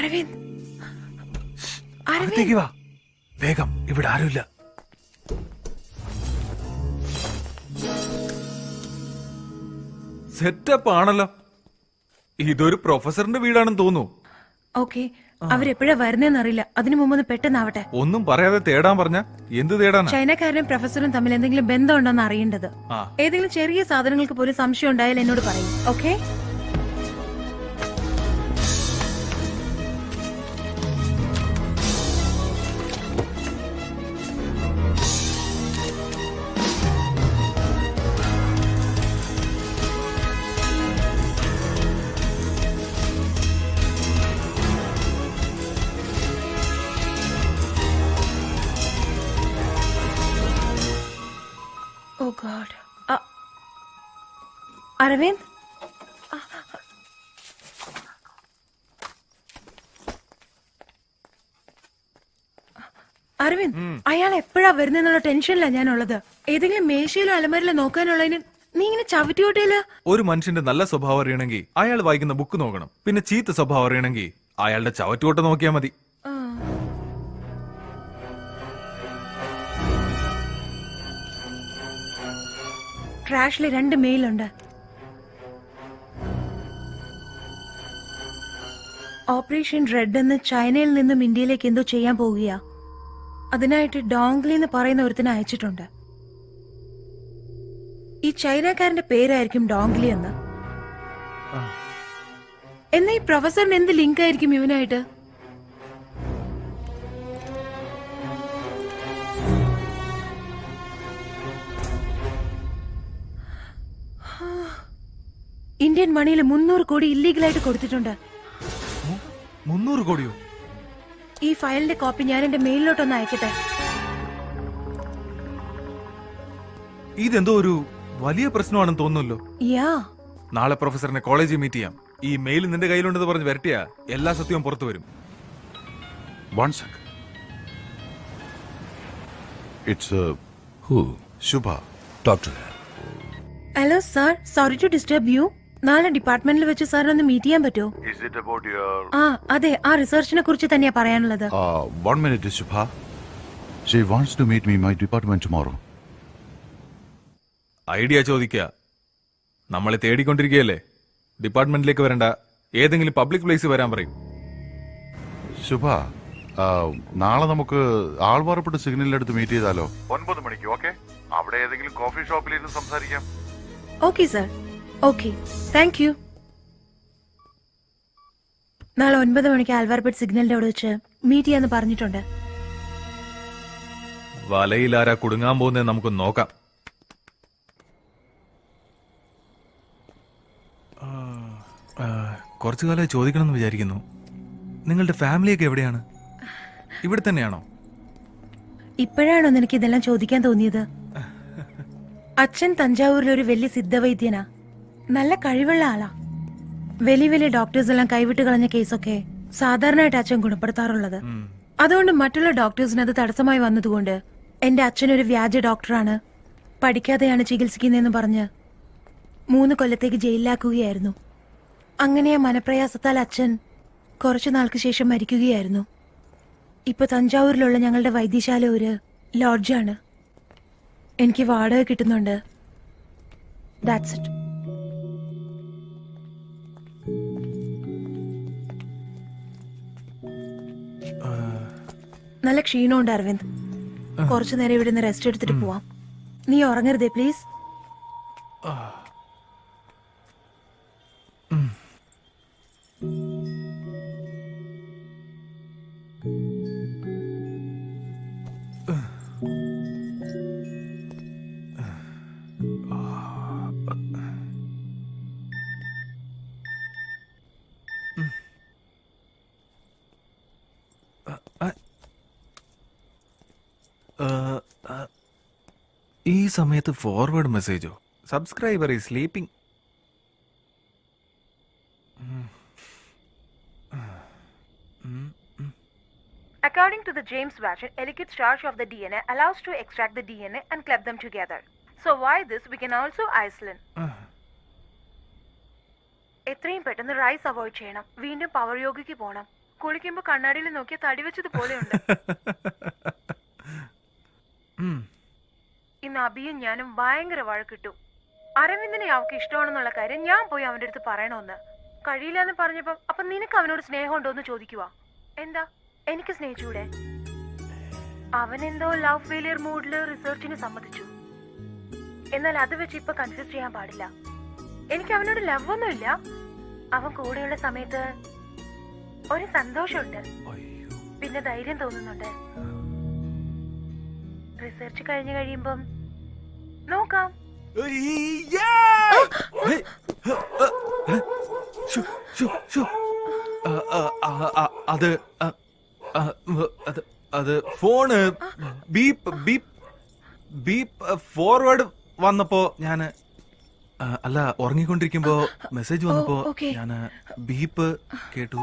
അരവിന്ദ്, അകത്തേക്ക് വാ വേഗം, ഇവിടെ ആരുമില്ല. സെറ്റപ്പ് ആണല്ലോ. ഇതൊരു പ്രൊഫസറിന്റെ വീടാണെന്ന് തോന്നുന്നു. ഓക്കെ, അവരെപ്പോഴാ വരുന്നേന്നറിയില്ല. അതിനു മുമ്പ് പെട്ടെന്നാവട്ടെ. ഒന്നും പറയാതെ തേടാൻ പറഞ്ഞ എന്ത് തേടാനാ? ചൈനക്കാരനും പ്രൊഫസറും തമ്മിൽ എന്തെങ്കിലും ബന്ധമുണ്ടോന്ന് അറിയേണ്ടത്. ഏതെങ്കിലും ചെറിയ സാധനങ്ങൾക്ക് പോലും സംശയം ഉണ്ടായാൽ എന്നോട് പറയും. Okay? Oh God. Aravind, Aravind, അയാൾ എപ്പോഴാ വരുന്നുള്ള ടെൻഷനിലാ ഞാനുള്ളത്. ഏതെങ്കിലും മേശയിലോ അലമാരിലോ നോക്കാനുള്ളതിന് നീ ഇങ്ങനെ ചവിട്ടിയോട്ടേല. ഒരു മനുഷ്യന്റെ നല്ല സ്വഭാവം അറിയണമെങ്കിൽ അയാൾ വായിക്കുന്ന ബുക്ക് നോക്കണം. പിന്നെ ചീത്ത സ്വഭാവം അറിയണമെങ്കിൽ അയാളുടെ ചവറ്റുകൊട്ട നോക്കിയാൽ മതി. ട്രാഷില് 2 മെയിലുണ്ട്. ഓപ്പറേഷൻ റെഡ് എന്ന് ചൈനയിൽ നിന്നും ഇന്ത്യയിലേക്ക് എന്തോ ചെയ്യാൻ പോവുകയാ. അതിനായിട്ട് ഡോങ്ലി എന്ന് പറയുന്ന ഒരുത്തിനെ അയച്ചിട്ടുണ്ട്. ഈ ചൈനക്കാരന്റെ പേരായിരിക്കും ഡോങ്ലി എന്ന്. എന്നാ ഈ പ്രൊഫസറിന് എന്ത് ലിങ്ക് ആയിരിക്കും ഇവനായിട്ട്? ഇന്ത്യൻ മണിയിൽ 300 കോടി ഇല്ലീഗലായിട്ട് കൊടുത്തിട്ടുണ്ട്. 300 കോടിയോ? ഈ ഫയലിന്റെ കോപ്പി ഞാൻ എന്റെ മെയിലിലോട്ടൊന്ന് അയക്കട്ടെ. ഇതെന്തോ ഒരു വലിയ പ്രശ്നമാണെന്ന് തോന്നുന്നല്ലോ. യാ, നാളെ പ്രൊഫസറിനെ കോളേജിൽ മീറ്റ് ചെയ്യാം. ഈ മെയിൽ നിന്റെ കയ്യിലുണ്ടെന്ന് പറഞ്ഞ് വരട്ടിയാ എല്ലാ സത്യവും പുറത്തു വരും. One second. It's who? Shubha. Talk to her. Hello sir, sorry to disturb you. നാളെ ഡിപ്പാർട്ട്മെന്റിൽ വെച്ച് സാറിനെ ഒന്ന് മീറ്റ് ചെയ്യാൻ പറ്റുമോ? Is it about your... അതെ, ആ റിസർച്ചിനെ കുറിച്ച് തന്നെയാ പറയാനുള്ളത്. 1 minute, Shubha. She wants to meet me in my department tomorrow. Idea ചോദിക്കുക. നമ്മളെ തേടിക്കൊണ്ടിരിക്കുകയല്ലേ. ഡിപ്പാർട്ട്മെന്റിലേക്ക് വരണ്ട, ഏതെങ്കിലും പബ്ലിക് പ്ലേസ് വരാൻ പറയും. ശുഭ, നാളെ നമുക്ക് ആൾവാറപ്പെട്ട് സിഗ്നലിനടുത്ത് മീറ്റ് ചെയ്താലോ? 9 മണിക്ക്. ഓക്കെ? അവിടെ ഏതെങ്കിലും കോഫി ഷോപ്പിൽ ഇരുന്ന് സംസാരിക്കാം. Okay sir. Okay, thank you. നാളെ 9 മണിക്ക് ആൽവാർപേട്ട് സിഗ്നലിന്റെ അവിടെ വെച്ച് മീറ്റ് ചെയ്യാന്ന് പറഞ്ഞിട്ടുണ്ട്. വലയിലാരാ കുടുങ്ങാൻ പോകുന്നത് നമുക്ക് നോക്കാം. കുറച്ചു കാലമായി ചോദിക്കണമെന്ന് വിചാരിക്കുന്നു. നിങ്ങളുടെ ഫാമിലിയൊക്കെ എവിടെയാണ്? ഇവിടെ തന്നെയാണോ? ഇപ്പോഴാണോ നിനക്ക് ഇതെല്ലാം ചോദിക്കാൻ തോന്നിയത്? അച്ഛൻ തഞ്ചാവൂരിൽ ഒരു വലിയ സിദ്ധവൈദ്യനാ. നല്ല കഴിവുള്ള ആളാ. വലിയ വലിയ ഡോക്ടേഴ്സ് എല്ലാം കൈവിട്ട് കളഞ്ഞ കേസൊക്കെ സാധാരണയായിട്ട് അച്ഛൻ ഗുണപ്പെടുത്താറുള്ളത്. അതുകൊണ്ട് മറ്റുള്ള ഡോക്ടേഴ്സിന് അത് തടസ്സമായി വന്നതുകൊണ്ട് എന്റെ അച്ഛനൊരു വ്യാജ ഡോക്ടറാണ്, പഠിക്കാതെയാണ് ചികിത്സിക്കുന്നതെന്ന് പറഞ്ഞ് 3 കൊല്ലത്തേക്ക് ജയിലിലാക്കുകയായിരുന്നു. അങ്ങനെ ആ മനപ്രയാസത്താൽ അച്ഛൻ കുറച്ചു നാൾക്ക് ശേഷം മരിക്കുകയായിരുന്നു. ഇപ്പൊ തഞ്ചാവൂരിലുള്ള ഞങ്ങളുടെ വൈദ്യശാല ഒരു ലോഡ്ജാണ്. എനിക്ക് വാടക കിട്ടുന്നുണ്ട്. That's it. നല്ല ക്ഷീണമുണ്ട് അരവിന്ദ്. കുറച്ചു നേരം ഇവിടെ നിന്ന് റെസ്റ്റ് എടുത്തിട്ട് പോവാം. നീ ഉറങ്ങരുതേ പ്ലീസ്. ഈ സമയത്ത് ഫോർവേഡ് മെസ്സേജോ? Subscriber is sleeping. According to the James Watson, Ellicott starch of the DNA allows to extract the DNA and club them together. So why this? We can also isolate. എത്രയും പെട്ടെന്ന് rice avoid ചെയ്യണം. വീണ്ടും power യോഗയ്ക്ക് പോകണം. കുളിക്കുമ്പോ കണ്ണാടിയിൽ നോക്കിയ തടി വെച്ചത് പോലെയുണ്ട്. ഇന്ന് അബിയും ഞാനും ഭയങ്കര വഴക്കിട്ടു. അരവിന്ദിനെ അവൾക്ക് ഇഷ്ടമാണെന്നുള്ള കാര്യം ഞാൻ പോയി അവന്റെ അടുത്ത് പറയണമെന്ന്. കഴിയില്ലെന്ന് പറഞ്ഞപ്പോ അപ്പൊ നിനക്ക് അവനോട് സ്നേഹമുണ്ടോ എന്ന് ചോദിക്കുവാ. എന്താ എനിക്ക് സ്നേഹിച്ചൂടെ? അവനെന്തോ ലവ് ഫെയിലിയർ മൂഡില് റിസർച്ചിന് സമ്മതിച്ചു. എന്നാൽ അത് വെച്ച് ഇപ്പൊ കൺസിഡർ ചെയ്യാൻ പാടില്ല. എനിക്ക് അവനോട് ലവ് ഒന്നുമില്ല. അവൻ കൂടെയുള്ള സമയത്ത് ഒരു സന്തോഷമുണ്ട്, പിന്നെ ധൈര്യം തോന്നുന്നുണ്ട്. റിസർച്ച് കഴിഞ്ഞു കഴിയുമ്പം നോക്കാം. അത് അത് phone beep beep beep forward വന്നപ്പോ ഞാന് അല്ല ഉറങ്ങിക്കൊണ്ടിരിക്കുമ്പോ മെസ്സേജ് വന്നപ്പോ ഞാന് ബീപ്പ് കേട്ടു.